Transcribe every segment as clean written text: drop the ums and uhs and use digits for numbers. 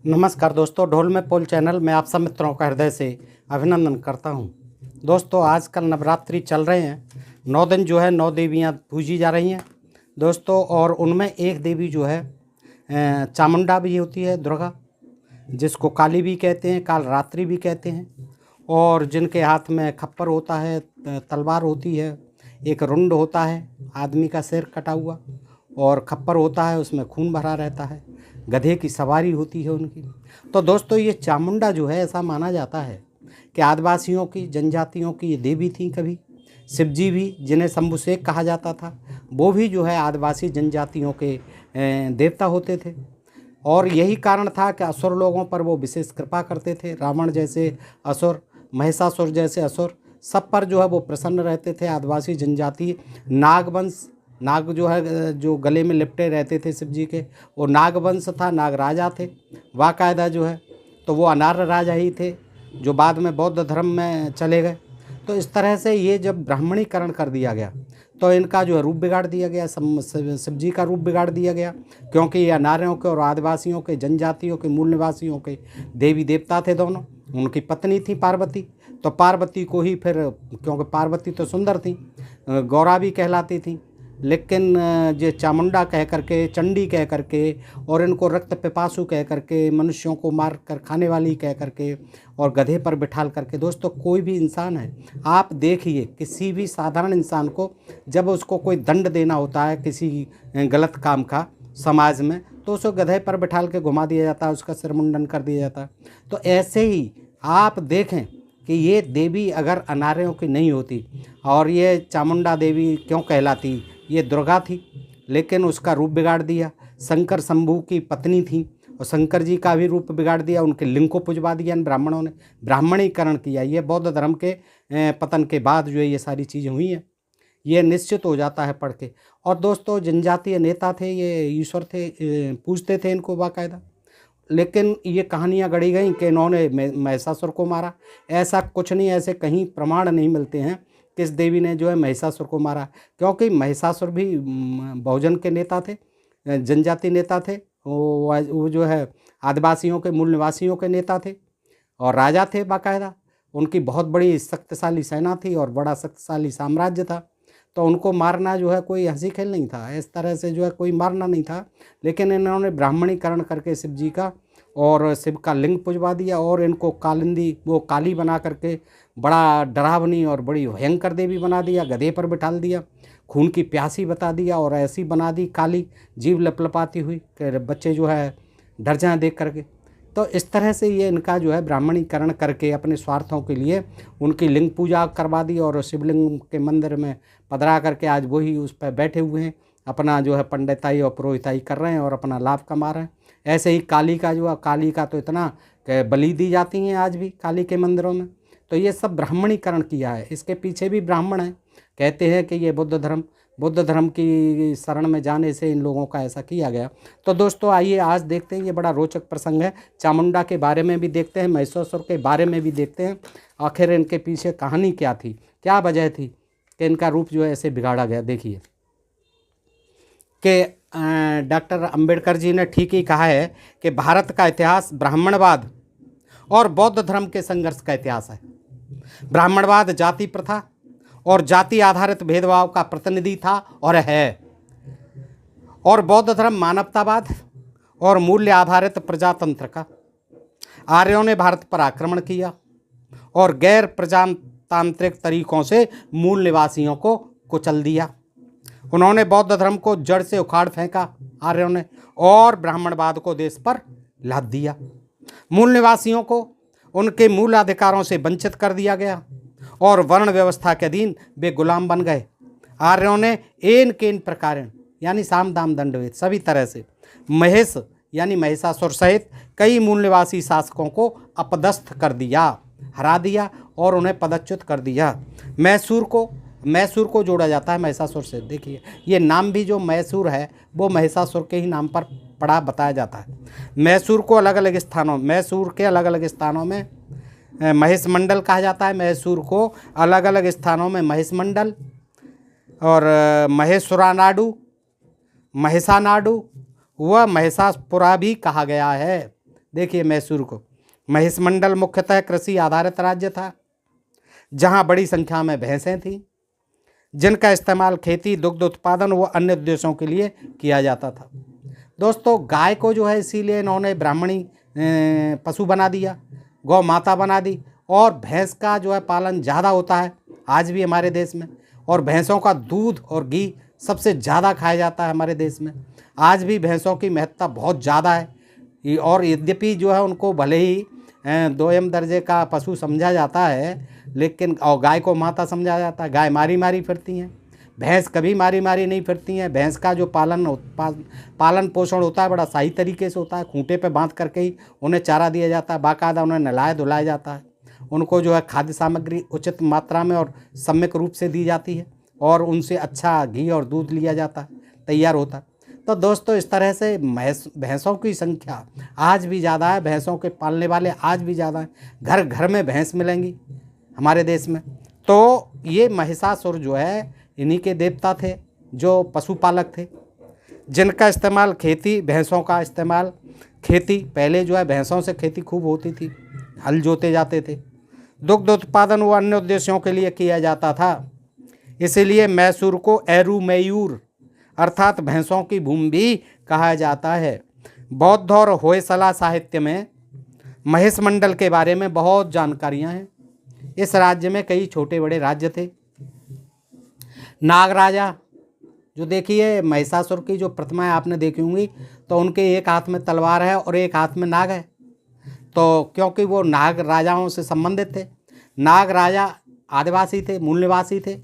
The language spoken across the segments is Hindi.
नमस्कार दोस्तों, ढोल में पोल चैनल में आप सब मित्रों का हृदय से अभिनंदन करता हूं। दोस्तों, आजकल नवरात्रि चल रहे हैं। 9 दिन जो है 9 देवियां पूजी जा रही हैं दोस्तों। और उनमें एक देवी जो है चामुंडा भी होती है, दुर्गा, जिसको काली भी कहते हैं, काल रात्रि भी कहते हैं। और जिनके हाथ में खप्पर होता है, तलवार होती है, एक रुंड होता है, आदमी का सिर कटा हुआ, और खप्पर होता है, उसमें खून भरा रहता है। गधे की सवारी होती है उनकी। तो दोस्तों, ये चामुंडा जो है, ऐसा माना जाता है कि आदिवासियों की, जनजातियों की ये देवी थी कभी। शिवजी भी, जिन्हें शंभुशेख कहा जाता था, वो भी जो है आदिवासी जनजातियों के देवता होते थे। और यही कारण था कि असुर लोगों पर वो विशेष कृपा करते थे। रावण जैसे असुर, महिषासुर जैसे असुर, सब पर जो है वो प्रसन्न रहते थे। आदिवासी जनजाति नागवंश, नाग जो है जो गले में लिपटे रहते थे शिव जी के, वो नागवंश था, नाग राजा थे बाकायदा जो है। तो वो अनार्य राजा ही थे, जो बाद में बौद्ध धर्म में चले गए। तो इस तरह से ये जब ब्राह्मणीकरण कर दिया गया तो इनका जो है रूप बिगाड़ दिया गया, शिव जी का रूप बिगाड़ दिया गया, क्योंकि ये अनार्यों के और आदिवासियों के, जनजातियों के, मूल निवासियों के देवी देवता थे दोनों। उनकी पत्नी थी पार्वती, तो पार्वती को ही फिर, क्योंकि पार्वती तो सुंदर थी, गौरा भी कहलाती थी, लेकिन ये चामुंडा कह करके, चंडी कह करके, और इनको रक्त पिपासु कह करके, मनुष्यों को मार कर खाने वाली कह करके, और गधे पर बिठाल करके। दोस्तों, कोई भी इंसान है, आप देखिए, किसी भी साधारण इंसान को जब उसको कोई दंड देना होता है किसी गलत काम का समाज में, तो उसको गधे पर बिठाल के घुमा दिया जाता है, उसका सिर मुंडन कर दिया जाता है। तो ऐसे ही आप देखें कि ये देवी अगर अनार्यों की नहीं होती, और ये चामुंडा देवी क्यों कहलाती, ये दुर्गा थी, लेकिन उसका रूप बिगाड़ दिया। शंकर शंभू की पत्नी थी, और शंकर जी का भी रूप बिगाड़ दिया, उनके लिंग को पुजवा दिया इन ब्राह्मणों ने, ब्राह्मणीकरण किया। ये बौद्ध धर्म के पतन के बाद जो है ये सारी चीज़ें हुई हैं, ये निश्चित हो जाता है पढ़ के। और दोस्तों, जनजातीय नेता थे, ये ईश्वर थे, पूजते थे इनको बाकायदा। लेकिन ये कहानियाँ गढ़ी गई कि इन्होंने महिषासुर को मारा। ऐसा कुछ नहीं, ऐसे कहीं प्रमाण नहीं मिलते हैं किस देवी ने जो है महिषासुर को मारा, क्योंकि महिषासुर भी बहुजन के नेता थे, जनजाति नेता थे। वो जो है आदिवासियों के, मूल निवासियों के नेता थे, और राजा थे बाकायदा। उनकी बहुत बड़ी शक्तिशाली सेना थी और बड़ा शक्तिशाली साम्राज्य था। तो उनको मारना जो है कोई हंसी खेल नहीं था, इस तरह से जो है कोई मारना नहीं था। लेकिन इन्होंने ब्राह्मणीकरण करके शिव जी का और शिव का लिंग पुजवा दिया, और इनको कालिंदी, वो काली बना करके बड़ा डरावनी और बड़ी भयंकर देवी बना दिया, गधे पर बिठाल दिया, खून की प्यासी बता दिया, और ऐसी बना दी काली, जीव लपलपाती हुई कि बच्चे जो है डर जाएं देख करके। तो इस तरह से ये इनका जो है ब्राह्मणीकरण करके अपने स्वार्थों के लिए उनकी लिंग पूजा करवा दी, और शिवलिंग के मंदिर में पधरा करके आज वही उस पर बैठे हुए हैं, अपना जो है पंडिताई और पुरोहिताई कर रहे हैं और अपना लाभ कमा रहे हैं। ऐसे ही काली का जो है, काली का तो इतना कि बलि दी जाती हैं आज भी काली के मंदिरों में। तो ये सब ब्राह्मणीकरण किया है, इसके पीछे भी ब्राह्मण हैं। कहते हैं कि ये बुद्ध धर्म की शरण में जाने से इन लोगों का ऐसा किया गया। तो दोस्तों, आइए आज देखते हैं, ये बड़ा रोचक प्रसंग है। चामुंडा के बारे में भी देखते हैं, महिषासुर के बारे में भी देखते हैं, आखिर इनके पीछे कहानी क्या थी, क्या वजह थी कि इनका रूप जो है ऐसे बिगाड़ा गया। देखिए कि डॉक्टर अंबेडकर जी ने ठीक ही कहा है कि भारत का इतिहास ब्राह्मणवाद और बौद्ध धर्म के संघर्ष का इतिहास है। ब्राह्मणवाद जाति प्रथा और जाति आधारित भेदभाव का प्रतिनिधि था और है, और बौद्ध धर्म मानवतावाद और मूल्य आधारित प्रजातंत्र का। आर्यों ने भारत पर आक्रमण किया और गैर प्रजातांत्रिक तरीकों से मूल निवासियों को कुचल दिया। उन्होंने बौद्ध धर्म को जड़ से उखाड़ फेंका आर्यों ने, और ब्राह्मणवाद को देश पर लाद दिया। मूल निवासियों को उनके मूल अधिकारों से वंचित कर दिया गया, और वर्ण व्यवस्था के अधीन वे गुलाम बन गए। आर्यों ने एन केन प्रकार, यानी साम दाम दंड भेद, सभी तरह से महेश यानी महिषासुर सहित कई मूल निवासी शासकों को अपदस्थ कर दिया, हरा दिया, और उन्हें पदच्युत कर दिया। मैसूर को जोड़ा जाता है महिषासुर से। देखिए, ये नाम भी जो मैसूर है वो महिषासुर के ही नाम पर पड़ा बताया जाता है। मैसूर को अलग अलग स्थानों, मैसूर के अलग अलग स्थानों में महेश मंडल कहा जाता है। मैसूर को अलग अलग स्थानों में महेश मंडल और महेशुरानाडु, महिषानाडु व महिषासुरा भी कहा गया है। देखिए मैसूर को। महेशमंडल मुख्यतः कृषि आधारित राज्य था, जहां बड़ी संख्या में भैंसें थीं, जिनका इस्तेमाल खेती, दुग्ध उत्पादन व अन्य उद्देश्यों के लिए किया जाता था। दोस्तों, गाय को जो है इसीलिए इन्होंने ब्राह्मणी पशु बना दिया, गौ माता बना दी। और भैंस का जो है पालन ज़्यादा होता है आज भी हमारे देश में, और भैंसों का दूध और घी सबसे ज़्यादा खाया जाता है हमारे देश में। आज भी भैंसों की महत्ता बहुत ज़्यादा है, और यद्यपि जो है उनको भले ही दोयम दर्जे का पशु समझा जाता है, लेकिन और गाय को माता समझा जाता है। गाय मारी मारी फिरती हैं, भैंस कभी मारी मारी नहीं फिरती हैं। भैंस का जो पालन पोषण होता है बड़ा सही तरीके से होता है। खूंटे पे बांध करके ही उन्हें चारा दिया जाता है, बाकायदा उन्हें नहलाया धुलाया जाता है। उनको जो है खाद्य सामग्री उचित मात्रा में और सम्यक रूप से दी जाती है, और उनसे अच्छा घी और दूध लिया जाता है, तैयार होता है। तो दोस्तों, इस तरह से भैंसों की संख्या आज भी ज़्यादा है, भैंसों के पालने वाले आज भी ज़्यादा हैं। घर घर में भैंस मिलेंगी हमारे देश में। तो ये महिषासुर जो है इन्हीं के देवता थे, जो पशुपालक थे, जिनका इस्तेमाल खेती, भैंसों का इस्तेमाल खेती, पहले जो है भैंसों से खेती खूब होती थी, हल जोते जाते थे, दुग्ध उत्पादन व अन्य उद्देश्यों के लिए किया जाता था। इसीलिए मैसूर को एरुमेयूर अर्थात भैंसों की भूमि भी कहा जाता है। बौद्ध और होयसला साहित्य में महेशमंडल के बारे में बहुत जानकारियां हैं। इस राज्य में कई छोटे बड़े राज्य थे। नागराजा, जो देखिए महिषासुर की जो प्रतिमाएं आपने देखी होंगी, तो उनके एक हाथ में तलवार है और एक हाथ में नाग है। तो क्योंकि वो नाग राजाओं से संबंधित थे। नाग राजा आदिवासी थे, मूल निवासी थे,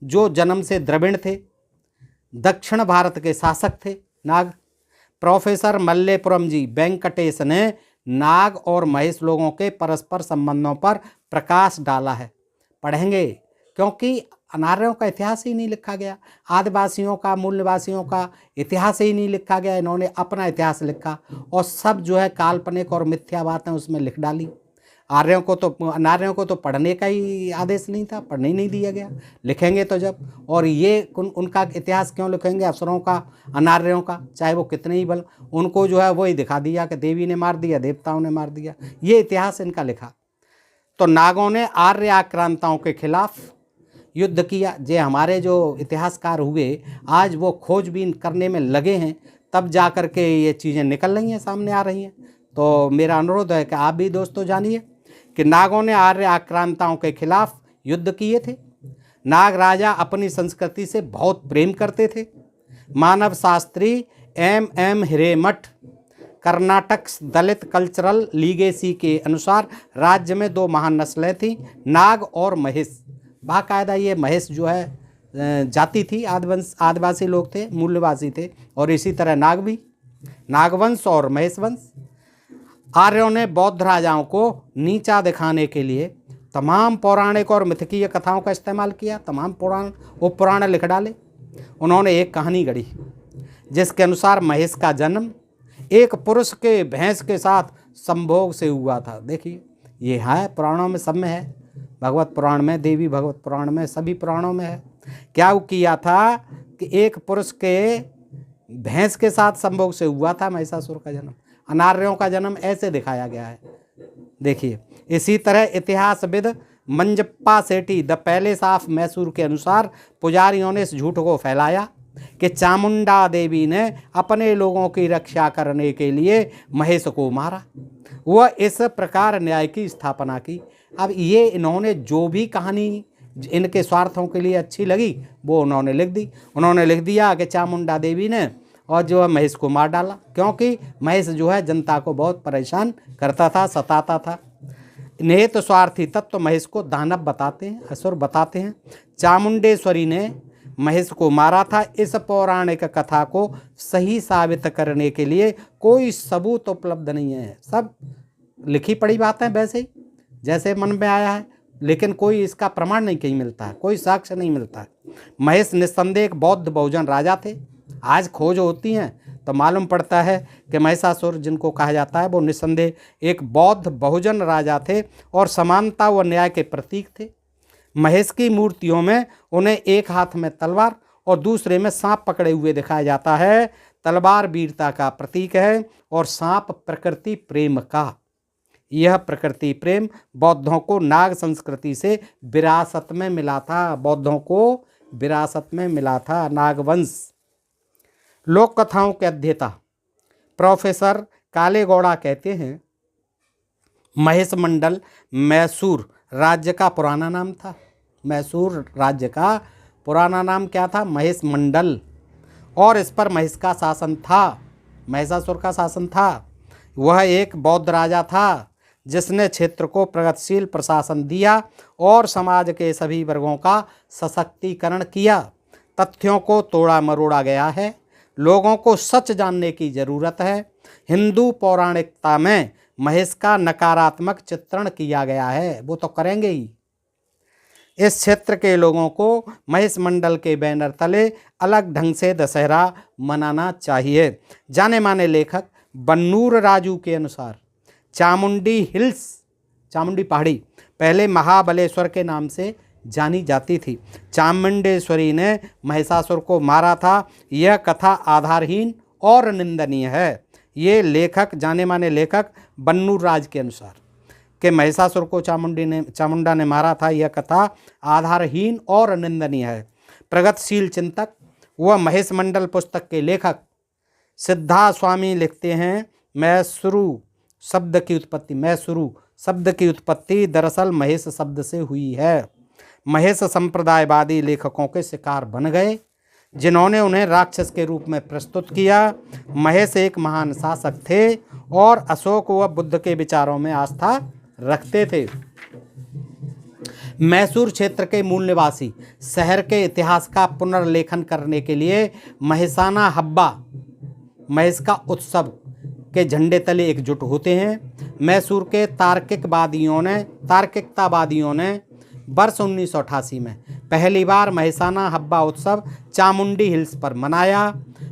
जो जन्म से द्रविड़ थे, दक्षिण भारत के शासक थे नाग। प्रोफेसर मल्लेपुरम जी वेंकटेश ने नाग और महेश लोगों के परस्पर संबंधों पर प्रकाश डाला है। पढ़ेंगे, क्योंकि अनार्यों का इतिहास ही नहीं लिखा गया, आदिवासियों का, मूल निवासियों का इतिहास ही नहीं लिखा गया। इन्होंने अपना इतिहास लिखा और सब जो है काल्पनिक और मिथ्या बातें उसमें लिख डाली। अनार्यों को तो पढ़ने का ही आदेश नहीं था, पढ़ने ही नहीं दिया गया, लिखेंगे तो जब। और ये उनका इतिहास क्यों लिखेंगे, अफसरों का, अनार्यों का, चाहे वो कितने ही बल, उनको जो है वही दिखा दिया कि देवी ने मार दिया, देवताओं ने मार दिया, ये इतिहास इनका लिखा। तो नागों ने आर्य आक्रांताओं के खिलाफ युद्ध किया। जे हमारे जो इतिहासकार हुए आज वो खोजबीन करने में लगे हैं, तब जा कर के ये चीज़ें निकल रही हैं, सामने आ रही हैं। तो मेरा अनुरोध है कि आप भी दोस्तों जानिए कि नागों ने आर्य आक्रांताओं के खिलाफ युद्ध किए थे। नाग राजा अपनी संस्कृति से बहुत प्रेम करते थे। मानव शास्त्री M.M. हिरेमठ कर्नाटक दलित कल्चरल लीगेसी के अनुसार राज्य में दो महान नस्लें थीं, नाग और महेश। बाकायदा ये महेश जो है जाति थी, आदिवासी लोग थे, मूल निवासी थे, और इसी तरह नाग भी, नागवंश और महेश वंश। आर्यों ने बौद्ध राजाओं को नीचा दिखाने के लिए तमाम पौराणिक और मिथकीय कथाओं का इस्तेमाल किया। तमाम पुराण लिख डाले। उन्होंने एक कहानी गढ़ी जिसके अनुसार महेश का जन्म एक पुरुष के भैंस के साथ संभोग से हुआ था। देखिए, ये है पुराणों में, सब में है, भगवत पुराण में, देवी भगवत पुराण में, सभी पुराणों में है। क्या किया था कि एक पुरुष के भैंस के साथ संभोग से हुआ था महिषासुर का जन्म। अनार्यों का जन्म ऐसे दिखाया गया है। देखिए, इसी तरह इतिहासविद मंजप्पा सेठी द पैलेस ऑफ मैसूर के अनुसार पुजारियों ने इस झूठ को फैलाया कि चामुंडा देवी ने अपने लोगों की रक्षा करने के लिए महेश को मारा। वह इस प्रकार न्याय की स्थापना की। अब ये इन्होंने जो भी कहानी इनके स्वार्थों के लिए अच्छी लगी वो उन्होंने लिख दी। उन्होंने लिख दिया कि चामुंडा देवी ने और जो है महेश को मार डाला, क्योंकि महेश जो है जनता को बहुत परेशान करता था, सताता था। निहित स्वार्थी तत्व महेश को दानव बताते हैं, असुर बताते हैं। चामुंडेश्वरी ने महेश को मारा था। इस पौराणिक कथा को सही साबित करने के लिए कोई सबूत उपलब्ध नहीं है। सब लिखी पड़ी बातें वैसे ही जैसे मन में आया है, लेकिन कोई इसका प्रमाण नहीं कहीं मिलता है, कोई साक्ष्य नहीं मिलता है। महेश निस्संदेह एक बौद्ध बहुजन राजा थे। आज खोज होती हैं तो मालूम पड़ता है कि महिषासुर जिनको कहा जाता है वो निस्संदेह एक बौद्ध बहुजन राजा थे और समानता व न्याय के प्रतीक थे। महेश की मूर्तियों में उन्हें एक हाथ में तलवार और दूसरे में सांप पकड़े हुए दिखाया जाता है, तलवार वीरता का प्रतीक है और सांप प्रकृति प्रेम का। यह प्रकृति प्रेम बौद्धों को नाग संस्कृति से विरासत में मिला था। बौद्धों को विरासत में मिला था नागवंश। लोक कथाओं के अध्येता प्रोफेसर कालेगौड़ा कहते हैं महेश मंडल मैसूर राज्य का पुराना नाम था। मैसूर राज्य का पुराना नाम क्या था? महेश मंडल। और इस पर महेश का शासन था, महिषासुर का शासन था। वह एक बौद्ध राजा था जिसने क्षेत्र को प्रगतिशील प्रशासन दिया और समाज के सभी वर्गों का सशक्तिकरण किया। तथ्यों को तोड़ा मरोड़ा गया है, लोगों को सच जानने की जरूरत है। हिंदू पौराणिकता में महेश का नकारात्मक चित्रण किया गया है, वो तो करेंगे ही। इस क्षेत्र के लोगों को महेश मंडल के बैनर तले अलग ढंग से दशहरा मनाना चाहिए। जाने माने लेखक बन्नूर राजू के अनुसार चामुंडी हिल्स, चामुंडी पहाड़ी पहले महाबलेश्वर के नाम से जानी जाती थी। चामुंडेश्वरी ने महिषासुर को मारा था। यह कथा आधारहीन और निंदनीय है। ये लेखक, जाने माने लेखक बन्नूर राज के अनुसार कि महिषासुर को चामुंडा ने मारा था, यह कथा आधारहीन और निंदनीय है। प्रगतिशील चिंतक व महेश मंडल पुस्तक के लेखक सिद्धा स्वामी लिखते हैं मैसूरू शब्द की उत्पत्ति दरअसल महेश शब्द से हुई है। महेश संप्रदायवादी लेखकों के शिकार बन गए जिन्होंने उन्हें राक्षस के रूप में प्रस्तुत किया। महेश एक महान शासक थे और अशोक व बुद्ध के विचारों में आस्था रखते थे। मैसूर क्षेत्र के मूल निवासी शहर के इतिहास का पुनर्लेखन करने के लिए महिषाना हब्बा, महेश का उत्सव के झंडे तले एकजुट होते हैं। मैसूर के तार्किकतावादियों ने वर्ष 1988 में पहली बार महिषाना हब्बा उत्सव चामुंडी हिल्स पर मनाया।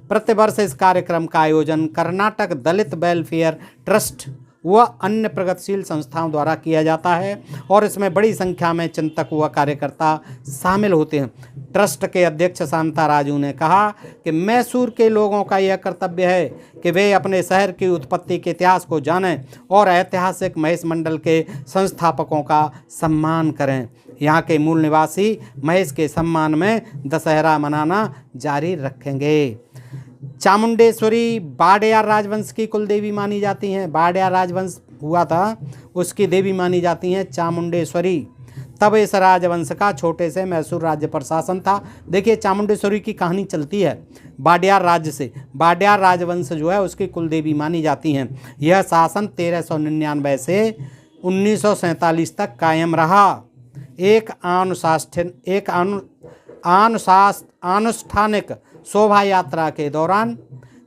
प्रतिवर्ष इस कार्यक्रम का आयोजन कर्नाटक दलित वेलफेयर ट्रस्ट व अन्य प्रगतिशील संस्थाओं द्वारा किया जाता है और इसमें बड़ी संख्या में चिंतक व कार्यकर्ता शामिल होते हैं। ट्रस्ट के अध्यक्ष शांता राजू ने कहा कि मैसूर के लोगों का यह कर्तव्य है कि वे अपने शहर की उत्पत्ति के इतिहास को जानें और ऐतिहासिक महेश मंडल के संस्थापकों का सम्मान करें। यहाँ के मूल निवासी महेश के सम्मान में दशहरा मनाना जारी रखेंगे। चामुंडेश्वरी वाडियार राजवंश की कुल देवी मानी जाती हैं। वाडियार राजवंश हुआ था, उसकी देवी मानी जाती हैं चामुंडेश्वरी। तब इस राजवंश का छोटे से मैसूर राज्य पर शासन था। देखिए चामुंडेश्वरी की कहानी चलती है वाडियार राज्य से। वाडियार राजवंश जो है उसकी कुल देवी मानी जाती हैं। यह शासन 1399 से 1947 तक कायम रहा। एक अनुष्ठानिक शोभा यात्रा के दौरान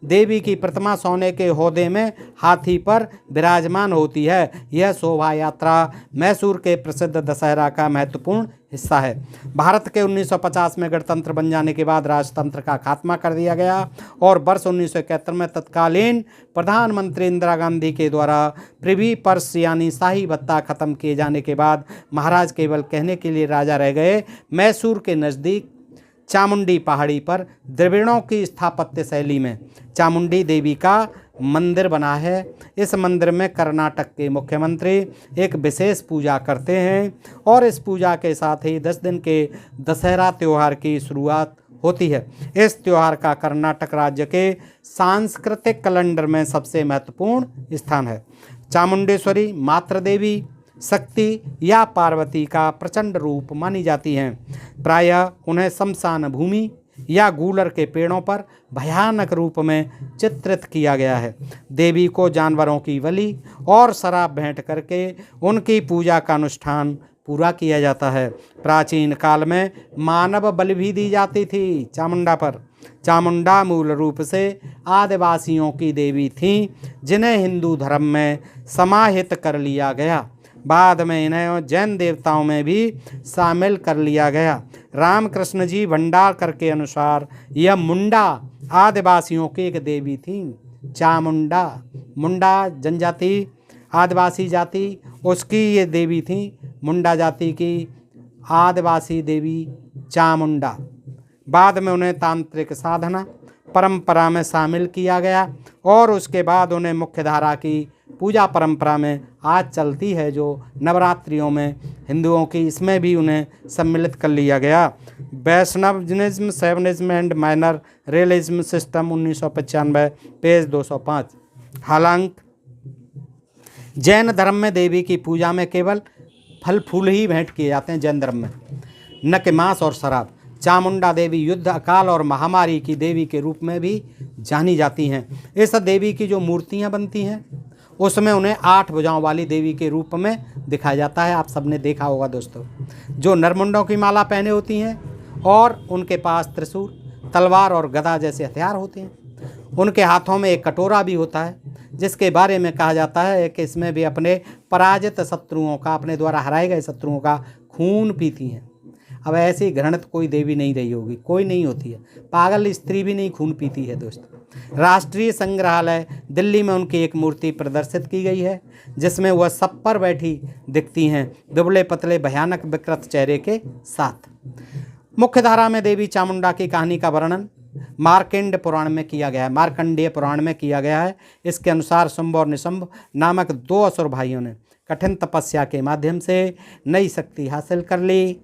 देवी की प्रतिमा सोने के हौदे में हाथी पर विराजमान होती है। यह शोभा यात्रा मैसूर के प्रसिद्ध दशहरा का महत्वपूर्ण हिस्सा है। भारत के 1950 में गणतंत्र बन जाने के बाद राजतंत्र का खात्मा कर दिया गया और वर्ष 1971 में तत्कालीन प्रधानमंत्री इंदिरा गांधी के द्वारा प्रिवी पर्स यानी शाही भत्ता खत्म किए जाने के बाद महाराज केवल कहने के लिए राजा रह गए। मैसूर के नज़दीक चामुंडी पहाड़ी पर द्रविड़ों की स्थापत्य शैली में चामुंडी देवी का मंदिर बना है। इस मंदिर में कर्नाटक के मुख्यमंत्री एक विशेष पूजा करते हैं और इस पूजा के साथ ही 10 दिन के दशहरा त्यौहार की शुरुआत होती है। इस त्यौहार का कर्नाटक राज्य के सांस्कृतिक कैलेंडर में सबसे महत्वपूर्ण स्थान है। चामुंडेश्वरी मातृ देवी, शक्ति या पार्वती का प्रचंड रूप मानी जाती हैं। प्रायः उन्हें शमशान भूमि या गूलर के पेड़ों पर भयानक रूप में चित्रित किया गया है। देवी को जानवरों की बलि और शराब भेंट करके उनकी पूजा का अनुष्ठान पूरा किया जाता है। प्राचीन काल में मानव बलि भी दी जाती थी चामुंडा पर। चामुंडा मूल रूप से आदिवासियों की देवी थीं जिन्हें हिंदू धर्म में समाहित कर लिया गया। बाद में इन्हें जैन देवताओं में भी शामिल कर लिया गया। रामकृष्ण जी भंडारकर के अनुसार यह मुंडा आदिवासियों की एक देवी थी। चामुंडा, मुंडा जनजाति आदिवासी जाति उसकी ये देवी थी। मुंडा जाति की आदिवासी देवी चामुंडा। बाद में उन्हें तांत्रिक साधना, परंपरा में शामिल किया गया और उसके बाद उन्हें मुख्यधारा की पूजा परंपरा में आज चलती है जो नवरात्रियों में हिंदुओं की, इसमें भी उन्हें सम्मिलित कर लिया गया। Vaishnavism, Shaivism and minor religious system 1995 page 205। हालांकि जैन धर्म में देवी की पूजा में केवल फल फूल ही भेंट किए जाते हैं, जैन धर्म में, न कि मांस और शराब। चामुंडा देवी युद्ध, अकाल और महामारी की देवी के रूप में भी जानी जाती हैं। इस देवी की जो मूर्तियां बनती हैं उसमें उन्हें 8 भुजाओं वाली देवी के रूप में दिखाया जाता है। आप सबने देखा होगा दोस्तों, जो नरमुंडों की माला पहने होती हैं और उनके पास त्रिशूल, तलवार और गदा जैसे हथियार होते हैं। उनके हाथों में एक कटोरा भी होता है जिसके बारे में कहा जाता है कि इसमें भी अपने पराजित शत्रुओं का, अपने द्वारा हराए गए शत्रुओं का खून पीती हैं। अब ऐसी घृणित कोई देवी नहीं रही होगी, कोई नहीं होती है। पागल स्त्री भी नहीं खून पीती है दोस्तों। राष्ट्रीय संग्रहालय दिल्ली में उनकी एक मूर्ति प्रदर्शित की गई है जिसमें वह सब पर बैठी दिखती हैं, दुबले पतले भयानक विकृत चेहरे के साथ। मुख्यधारा में देवी चामुंडा की कहानी का वर्णन मार्कंडेय पुराण में किया गया है। मार्कंडेय पुराण में किया गया है। इसके अनुसार शुंभ और निशुंभ नामक 2 असुर भाइयों ने कठिन तपस्या के माध्यम से नई शक्ति हासिल कर ली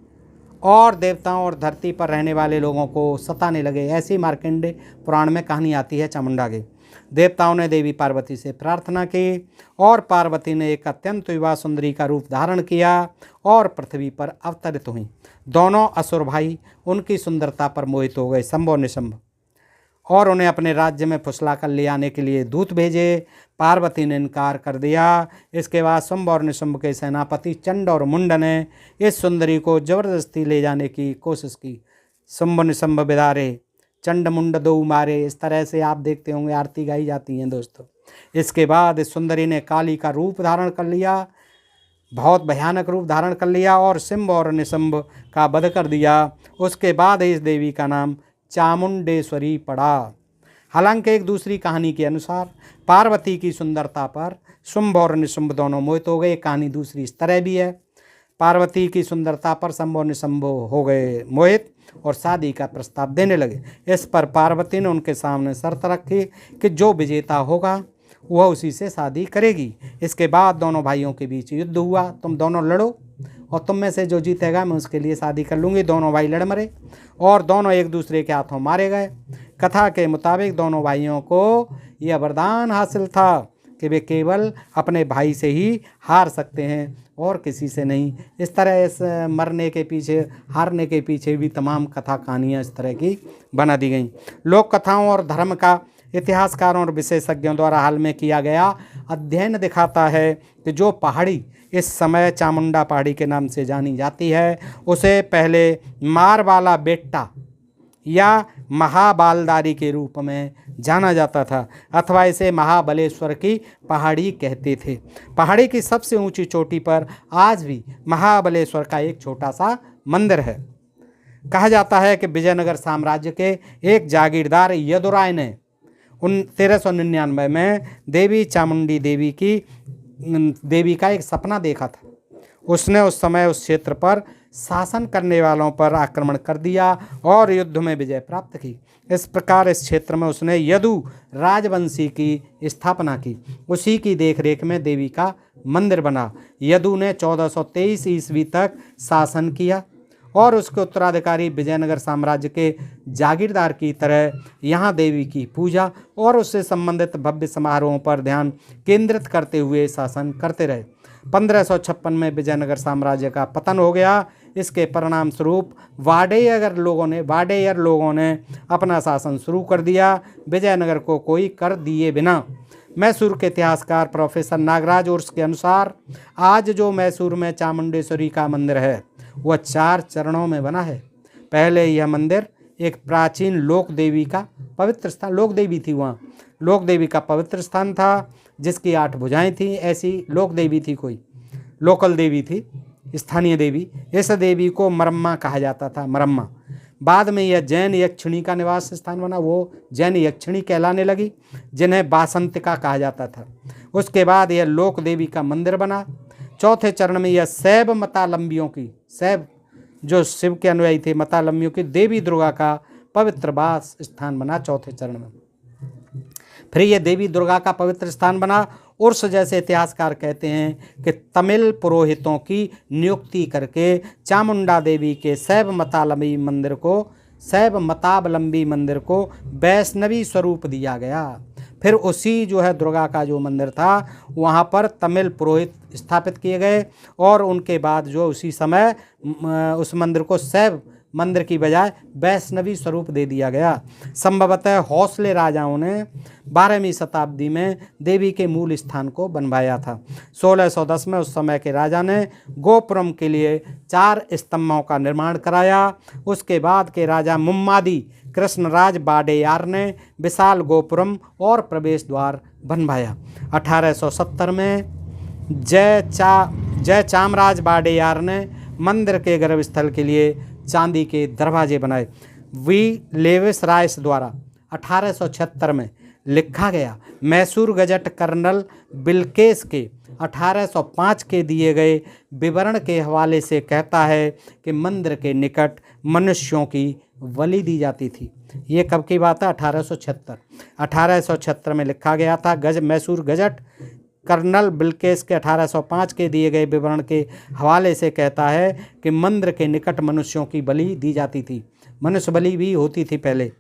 और देवताओं और धरती पर रहने वाले लोगों को सताने लगे। ऐसी मार्कंडेय पुराण में कहानी आती है चामुंडा की। देवताओं ने देवी पार्वती से प्रार्थना की और पार्वती ने एक अत्यंत युवा सुंदरी का रूप धारण किया और पृथ्वी पर अवतरित हुई। दोनों असुर भाई उनकी सुंदरता पर मोहित हो गए, शंभ और निशुंभ, और उन्हें अपने राज्य में फुसला कर ले आने के लिए दूत भेजे। पार्वती ने इनकार कर दिया। इसके बाद शुंभ और निशुंभ के सेनापति चंड और मुंड ने इस सुंदरी को जबरदस्ती ले जाने की कोशिश की। शुंभ निशुंभ बिदारे, चंड मुंड दो मारे, इस तरह से आप देखते होंगे आरती गाई जाती हैं दोस्तों। इसके बाद इस सुंदरी ने काली का रूप धारण कर लिया, बहुत भयानक रूप धारण कर लिया और शुंभ और निशुंभ का वध कर दिया। उसके बाद इस देवी का नाम चामुंडेश्वरी पड़ा। हालांकि एक दूसरी कहानी के अनुसार पार्वती की सुंदरता पर शुंभ और निशुंभ दोनों मोहित हो गए। कहानी दूसरी इस तरह भी है, पार्वती की सुंदरता पर शुंभ और निशुंभ हो गए मोहित और शादी का प्रस्ताव देने लगे। इस पर पार्वती ने उनके सामने शर्त रखी कि जो विजेता होगा वह उसी से शादी करेगी। इसके बाद दोनों भाइयों के बीच युद्ध हुआ। तुम दोनों लड़ो और तुम में से जो जीतेगा मैं उसके लिए शादी कर लूँगी। दोनों भाई लड़ मरे और दोनों एक दूसरे के हाथों मारे गए। कथा के मुताबिक दोनों भाइयों को यह वरदान हासिल था कि वे केवल अपने भाई से ही हार सकते हैं और किसी से नहीं। इस तरह इस मरने के पीछे, हारने के पीछे भी तमाम कथा कहानियाँ इस तरह की बना दी गई। लोक कथाओं और धर्म का इतिहासकारों और विशेषज्ञों द्वारा हाल में किया गया अध्ययन दिखाता है कि जो पहाड़ी इस समय चामुंडा पहाड़ी के नाम से जानी जाती है उसे पहले मारवाला बेट्टा या महाबालदारी के रूप में जाना जाता था अथवा इसे महाबलेश्वर की पहाड़ी कहते थे। पहाड़ी की सबसे ऊंची चोटी पर आज भी महाबलेश्वर का एक छोटा सा मंदिर है। कहा जाता है कि विजयनगर साम्राज्य के एक जागीरदार यदुराय ने 1399 में देवी चामुंडी देवी का एक सपना देखा था। उसने उस समय उस क्षेत्र पर शासन करने वालों पर आक्रमण कर दिया और युद्ध में विजय प्राप्त की। इस प्रकार इस क्षेत्र में उसने यदु राजवंशी की स्थापना की। उसी की देखरेख में देवी का मंदिर बना। यदु ने 1423 ईस्वी तक शासन किया और उसके उत्तराधिकारी विजयनगर साम्राज्य के जागीरदार की तरह यहाँ देवी की पूजा और उससे संबंधित भव्य समारोहों पर ध्यान केंद्रित करते हुए शासन करते रहे। 1556 में विजयनगर साम्राज्य का पतन हो गया। इसके परिणाम स्वरूप वाडेयर लोगों ने अपना शासन शुरू कर दिया, विजयनगर को कोई कर दिए बिना। मैसूर के इतिहासकार प्रोफेसर नागराज उर्स के अनुसार आज जो मैसूर में चामुंडेश्वरी का मंदिर है वह 4 चरणों में बना है। पहले यह मंदिर एक प्राचीन लोक देवी का पवित्र स्थान, लोक देवी थी, वहाँ लोक देवी का पवित्र स्थान था जिसकी 8 भुजाएं थीं। ऐसी लोक देवी थी, कोई लोकल देवी थी, स्थानीय देवी। इस देवी को मरम्मा कहा जाता था, मरम्मा। बाद में यह जैन यक्षिणी का निवास स्थान बना, वो जैन यक्षिणी कहलाने लगी जिन्हें बासंतिका कहा जाता था। उसके बाद यह लोक देवी का मंदिर बना। चौथे चरण में यह शैव मतालंबियों की, शैव जो शिव के अनुयायी थे, मतालंबियों की देवी दुर्गा का पवित्र वास स्थान बना चौथे चरण में। फिर ये देवी दुर्गा का पवित्र स्थान बना। उर्स जैसे इतिहासकार कहते हैं कि तमिल पुरोहितों की नियुक्ति करके चामुंडा देवी के शैव मतावलंबी मंदिर को वैष्णवी स्वरूप दिया गया। फिर उसी जो है दुर्गा का जो मंदिर था वहाँ पर तमिल पुरोहित स्थापित किए गए और उनके बाद जो उसी समय उस मंदिर को शैव मंदिर की बजाय वैष्णवी स्वरूप दे दिया गया। संभवतः हौसले राजाओं ने 12वीं शताब्दी में देवी के मूल स्थान को बनवाया था। 1610 में उस समय के राजा ने गोपुरम के लिए 4 स्तंभों का निर्माण कराया। उसके बाद के राजा मुम्मादी कृष्णराज वाडेयार ने विशाल गोपुरम और प्रवेश द्वार बनवाया। 1870 में जय चामराज वाडेयार ने मंदिर के गर्भस्थल के लिए चांदी के दरवाजे बनाए। वी लेविस राइस द्वारा 1876 में लिखा गया मैसूर गजट कर्नल बिलकेस के 1805 के दिए गए विवरण के हवाले से कहता है कि मंदिर के निकट मनुष्यों की बलि दी जाती थी। ये कब की बात है? 1876 में लिखा गया था। मैसूर गजट कर्नल बिलकेस के 1805 के दिए गए विवरण के हवाले से कहता है कि मंदिर के निकट मनुष्यों की बलि दी जाती थी। मनुष्य बलि भी होती थी पहले।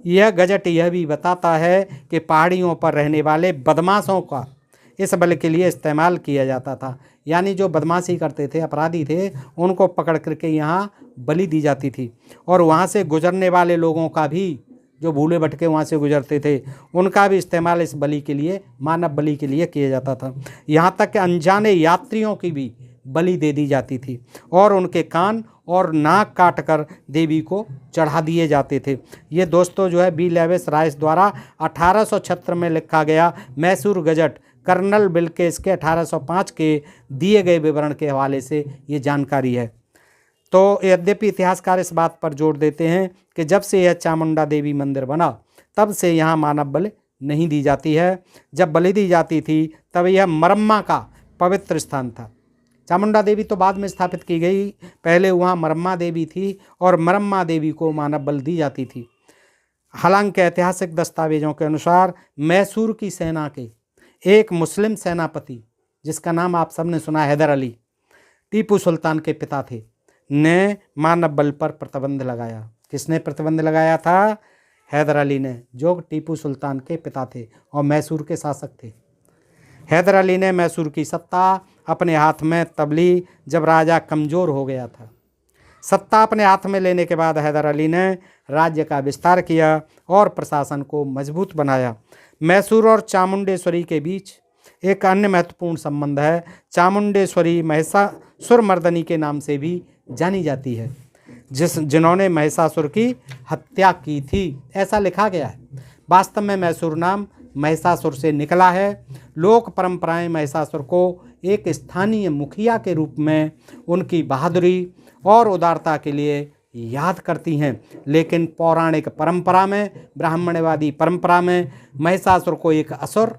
यह गजट यह भी बताता है कि पहाड़ियों पर रहने वाले बदमाशों का इस बल के लिए इस्तेमाल किया जाता था। यानी जो बदमाशी करते थे, अपराधी थे, उनको पकड़ करके यहाँ बलि दी जाती थी। और वहाँ से गुजरने वाले लोगों का भी, जो भूले भटके वहाँ से गुजरते थे, उनका भी इस्तेमाल इस बलि के लिए, मानव बलि के लिए किया जाता था। यहाँ तक कि अनजाने यात्रियों की भी बलि दे दी जाती थी और उनके कान और नाक काट कर देवी को चढ़ा दिए जाते थे। ये दोस्तों जो है बी लेविस राइस द्वारा 1876 में लिखा गया मैसूर गजट कर्नल बिलकेस के 1805 के दिए गए विवरण के हवाले से ये जानकारी है। तो यद्यपि इतिहासकार इस बात पर जोर देते हैं कि जब से यह चामुंडा देवी मंदिर बना तब से यहाँ मानव बलि नहीं दी जाती है। जब बलि दी जाती थी तब यह मरम्मा का पवित्र स्थान था। चामुंडा देवी तो बाद में स्थापित की गई, पहले वहाँ मरम्मा देवी थी और मरम्मा देवी को मानव बलि दी जाती थी। हालांकि ऐतिहासिक दस्तावेजों के अनुसार मैसूर की सेना के एक मुस्लिम सेनापति, जिसका नाम आप सबने सुना, हैदर अली, टीपू सुल्तान के पिता थे, ने मानव बलि पर प्रतिबंध लगाया। किसने प्रतिबंध लगाया था? हैदर अली ने, जो टीपू सुल्तान के पिता थे और मैसूर के शासक थे। हैदर अली ने मैसूर की सत्ता अपने हाथ में तब ली जब राजा कमज़ोर हो गया था। सत्ता अपने हाथ में लेने के बाद हैदर अली ने राज्य का विस्तार किया और प्रशासन को मजबूत बनाया। मैसूर और चामुंडेश्वरी के बीच एक अन्य महत्वपूर्ण संबंध है। चामुंडेश्वरी महिषासुरमर्दिनी के नाम से भी जानी जाती है, जिन्होंने महिषासुर की हत्या की थी, ऐसा लिखा गया है। वास्तव में मैसूर नाम महिषासुर से निकला है। लोक परंपराएं महिषासुर को एक स्थानीय मुखिया के रूप में उनकी बहादुरी और उदारता के लिए याद करती हैं, लेकिन पौराणिक परंपरा में, ब्राह्मण्यवादी परंपरा में महिषासुर को एक असुर,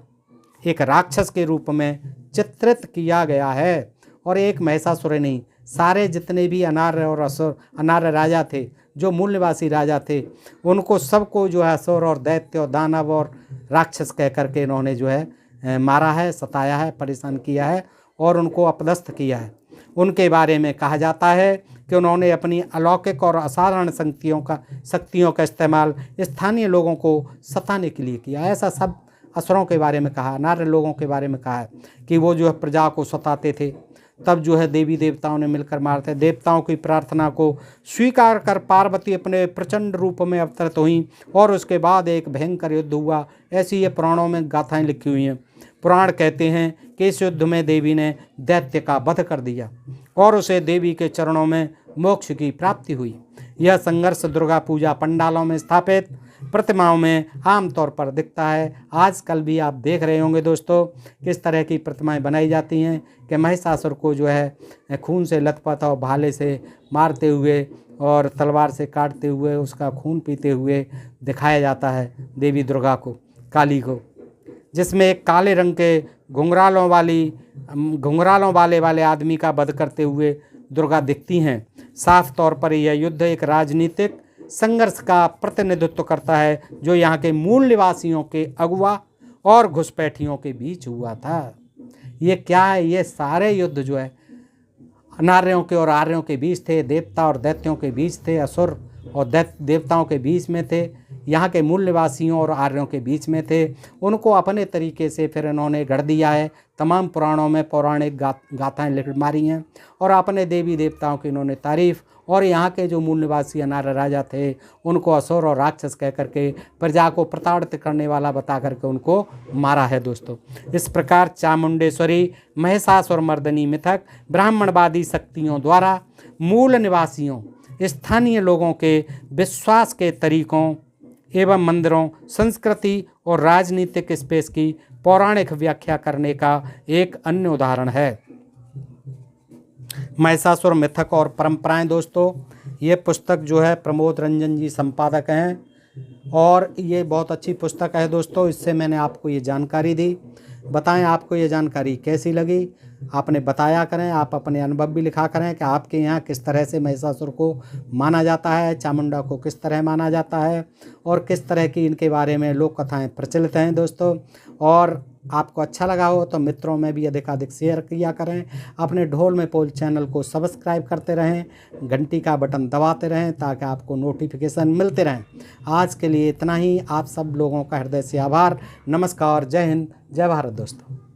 एक राक्षस के रूप में चित्रित किया गया है। और एक महिषासुर नहीं, सारे जितने भी अनार्य और असुर, अनार्य राजा थे, जो मूल निवासी राजा थे, उनको सबको जो है असुर और दैत्य और दानव और राक्षस कह करके इन्होंने जो है मारा है, सताया है, परेशान किया है और उनको अपदस्थ किया है। उनके बारे में कहा जाता है कि उन्होंने अपनी अलौकिक और असाधारण शक्तियों का इस्तेमाल स्थानीय लोगों को सताने के लिए किया। ऐसा सब असुरों के बारे में कहा, नार्य लोगों के बारे में कहा है कि वो जो है प्रजा को सताते थे। तब जो है देवी देवताओं ने मिलकर मारते। देवताओं की प्रार्थना को स्वीकार कर पार्वती अपने प्रचंड रूप में अवतरित हुई और उसके बाद एक भयंकर युद्ध हुआ। ऐसी ये पुराणों में गाथाएं लिखी हुई हैं। पुराण कहते हैं कि इस युद्ध में देवी ने दैत्य का वध कर दिया और उसे देवी के चरणों में मोक्ष की प्राप्ति हुई। यह संघर्ष दुर्गा पूजा पंडालों में स्थापित प्रतिमाओं में आमतौर पर दिखता है। आजकल भी आप देख रहे होंगे दोस्तों किस तरह की प्रतिमाएं बनाई जाती हैं कि महिषासुर को जो है खून से लथपथ और भाले से मारते हुए और तलवार से काटते हुए उसका खून पीते हुए दिखाया जाता है देवी दुर्गा को, काली को, जिसमें एक काले रंग के घुंघरालों वाले आदमी का वध करते हुए दुर्गा दिखती हैं। साफ तौर पर यह युद्ध एक राजनीतिक संघर्ष का प्रतिनिधित्व करता है जो यहाँ के मूल निवासियों के अगुआ और घुसपैठियों के बीच हुआ था। ये क्या है? ये सारे युद्ध जो है नार्यों के और आर्यों के बीच थे, देवता और दैत्यों के बीच थे, असुर और देवताओं के बीच में थे, यहाँ के मूल निवासियों और आर्यों के बीच में थे। उनको अपने तरीके से फिर इन्होंने गढ़ दिया है। तमाम पुराणों में पौराणिक गाथाएँ लिख मारी हैं और अपने देवी देवताओं की इन्होंने तारीफ़, और यहाँ के जो मूल निवासी अनार्य राजा थे उनको असुर और राक्षस कह करके प्रजा को प्रताड़ित करने वाला बता करके उनको मारा है दोस्तों। इस प्रकार चामुंडेश्वरी महिषासुर मर्दनी मिथक ब्राह्मणवादी शक्तियों द्वारा मूल निवासियों, स्थानीय लोगों के विश्वास के तरीकों एवं मंदिरों, संस्कृति और राजनीतिक स्पेस की पौराणिक व्याख्या करने का एक अन्य उदाहरण है। महिषासुर मिथक और परंपराएं दोस्तों, ये पुस्तक जो है प्रमोद रंजन जी संपादक हैं और ये बहुत अच्छी पुस्तक है दोस्तों। इससे मैंने आपको ये जानकारी दी। बताएं आपको ये जानकारी कैसी लगी, आपने बताया करें। आप अपने अनुभव भी लिखा करें कि आपके यहाँ किस तरह से महिषासुर को माना जाता है, चामुंडा को किस तरह माना जाता है और किस तरह की इनके बारे में लोक कथाएँ प्रचलित हैं दोस्तों। और आपको अच्छा लगा हो तो मित्रों में भी अधिकाधिक शेयर किया करें। अपने ढोल में पोल चैनल को सब्सक्राइब करते रहें, घंटी का बटन दबाते रहें ताकि आपको नोटिफिकेशन मिलते रहें। आज के लिए इतना ही। आप सब लोगों का हृदय से आभार। नमस्कार, जय हिंद, जय भारत दोस्तों।